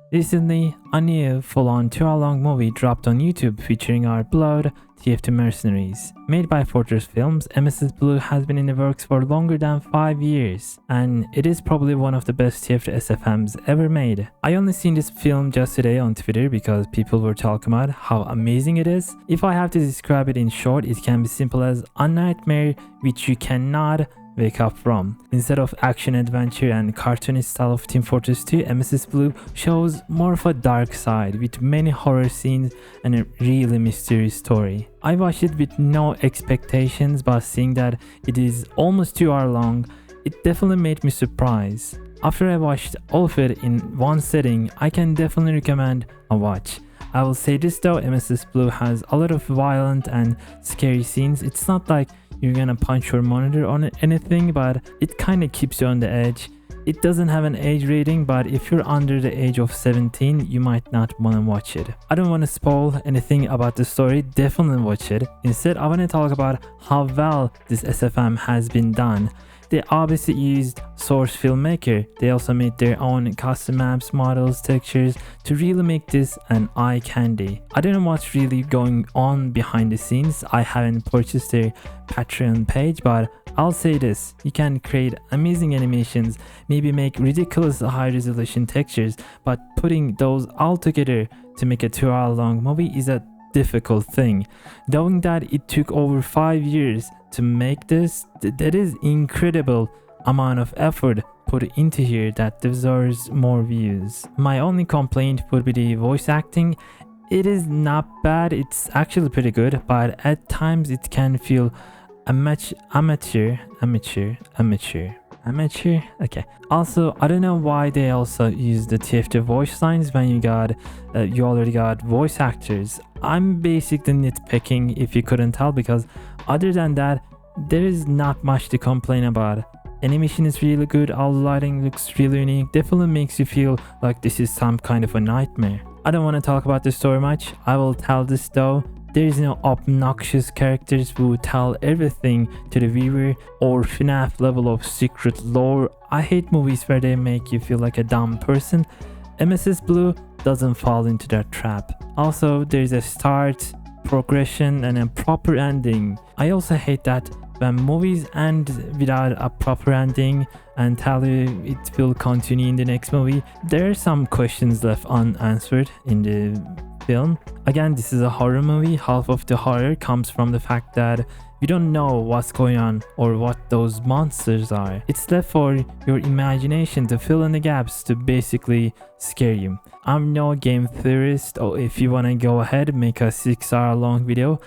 Recently, a new full-on 2-hour-long movie dropped on YouTube featuring our beloved TFT mercenaries. Made by Fortress Films, MSS Blue has been in the works for longer than 5 years, and it is probably one of the best TFT SFMs ever made. I only seen this film just today on Twitter because people were talking about how amazing it is. If I have to describe it in short, it can be simple as a nightmare which you cannot wake up from. Instead of action adventure and cartoonish style of Team Fortress 2, MSS Blue shows more of a dark side with many horror scenes and a really mysterious story. I watched it with no expectations, but seeing that it is almost 2 hours long, it definitely made me surprised. After I watched all of it in one sitting, I can definitely recommend a watch. I will say this though, MSS Blue has a lot of violent and scary scenes. It's not like you're gonna punch your monitor on anything, but it kind of keeps you on the edge. It doesn't have an age rating, but if you're under the age of 17, you might not want to watch it. I don't want to spoil anything about the story, definitely watch it. Instead, I want to talk about how well this SFM has been done. They obviously used Source Filmmaker. They also made their own custom maps, models, textures to really make this an eye candy. I don't know what's really going on behind the scenes. I haven't purchased their Patreon page, but I'll say this: you can create amazing animations, maybe make ridiculous high resolution textures, but putting those all together to make a 2-hour-long movie is a difficult thing. Knowing that it took over 5 years to make this, that is incredible amount of effort put into here that deserves more views. My only complaint would be the voice acting. It is not bad, it's actually pretty good, but at times it can feel amateur. Okay. Also, I don't know why they also use the TFT voice lines when you already got voice actors. I'm basically nitpicking if you couldn't tell, because other than that, there is not much to complain about. Animation is really good, all the lighting looks really unique, definitely makes you feel like this is some kind of a nightmare. I don't want to talk about the story much, I will tell this though. There is no obnoxious characters who tell everything to the viewer or FNAF level of secret lore. I hate movies where they make you feel like a dumb person. MSS Blue doesn't fall into that trap. Also, there's a start, progression, and a proper ending. I also hate that when movies end without a proper ending and tell you it will continue in the next movie. There are some questions left unanswered in the film. Again, this is a horror movie. Half of the horror comes from the fact that you don't know what's going on or what those monsters are. It's left for your imagination to fill in the gaps to basically scare you. I'm no game theorist, or if you want to go ahead, make a 6-hour long video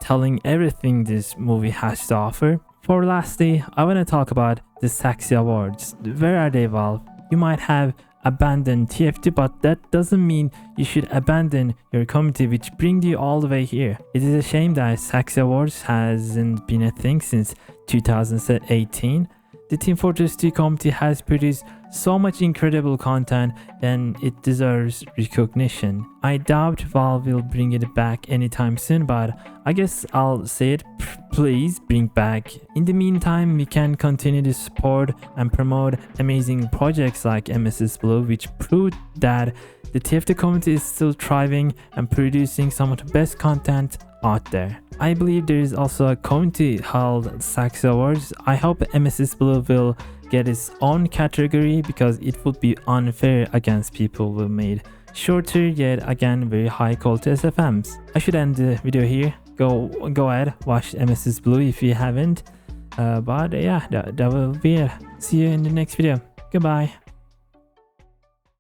telling everything this movie has to offer. For lastly, I want to talk about the Saxxy Awards. Where are they, Valve? You might have abandoned TFT, but that doesn't mean you should abandon your community which bring you all the way here. It is a shame that Saxxy Awards hasn't been a thing since 2018. The Team Fortress 2 community has produced so much incredible content and it deserves recognition. I doubt Valve will bring it back anytime soon, but I guess I'll say it, please bring back. In the meantime, we can continue to support and promote amazing projects like MSS Blue, which proved that the TFT community is still thriving and producing some of the best content out there. I believe there is also a community called Saxxy Awards. I hope MSS Blue will get its own category because it would be unfair against people who made shorter yet again very high quality SFMs. I should end the video here. Go ahead, watch MSS Blue if you haven't. But yeah, that will be it. See you in the next video. Goodbye.